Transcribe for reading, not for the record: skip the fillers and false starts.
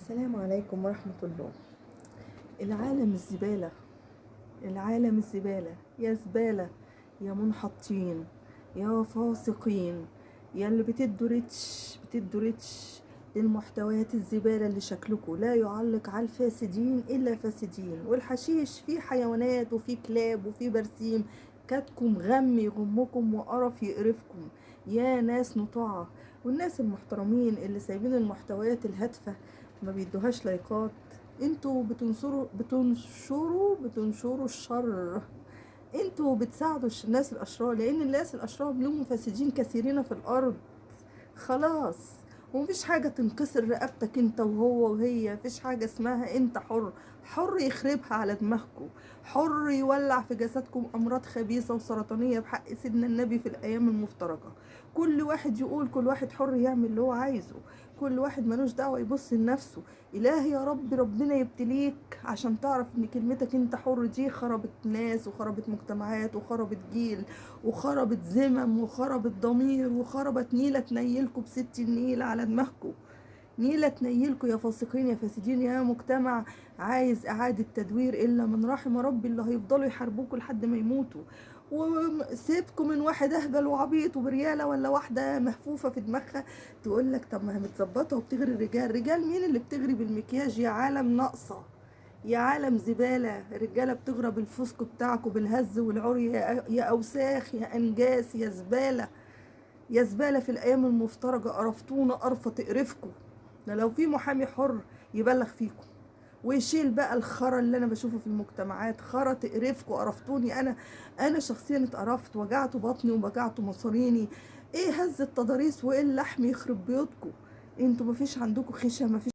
السلام عليكم ورحمة الله. العالم الزبالة، العالم الزبالة، يا زبالة، يا منحطين، يا فاسقين، يا اللي بتدوا ريتش للمحتويات الزبالة اللي شكلكم لا يعلق على الفاسدين إلا فاسدين. والحشيش فيه حيوانات وفيه كلاب وفيه برسيم، كاتكم غم يغمكم وقرف يقرفكم يا ناس نطاعة. والناس المحترمين اللي سايبين المحتويات الهادفة ما بيدوهاش لايكات، انتوا بتنشروا الشر. انتوا بتساعدوا الناس الاشرار، لان الناس الاشرار لهم فاسدين كثيرين في الارض. خلاص، ومفيش حاجة تنكسر رقبتك انت وهو وهي، مفيش حاجة اسمها انت حر. حر يخربها على دماغكم، حر يولع في جسدكم امراض خبيثة وسرطانية بحق سيدنا النبي في الايام المفترجة. كل واحد يقول، كل واحد حر يعمل اللي هو عايزه، كل واحد ملوش دعوة يبص لنفسه. الهي يا رب ربنا يبتليك عشان تعرف ان كلمتك انت حر دي خربت ناس وخربت مجتمعات وخربت جيل وخربت زمم وخربت ضمير وخربت نيلة تنيلكوا بست النيل على دماغكوا. نيلة تنيلكوا يا فاسقين يا فاسدين يا مجتمع عايز اعادة تدوير، الا من رحم ربي اللي هيفضلوا يحاربوكوا لحد ما يموتوا. وسيبكم من واحد اهبل وعبيط وبريالة ولا واحدة مهفوفة في دماغها تقول لك طب ما هي متظبطة وبتغري الرجال. رجال مين اللي بتغري بالمكياج يا عالم ناقصة، يا عالم زبالة. رجالة بتغرى بالفسق بتاعكوا بالهز والعري يا أوساخ يا أنجاس يا زبالة، يا زبالة. في الأيام المفترجة قرفتونا قرفة تقرفكوا. ده لو في محامي حر يبلغ فيكم ويشيل بقى الخرا اللي انا بشوفه في المجتمعات. خرا تقرفكوا، قرفتوني انا شخصيا اتقرفت، وجعت بطني ووجعت مصاريني. ايه هز التضاريس وايه اللحم يخرب بيوتكم. انتوا مفيش عندكم خشة، مفيش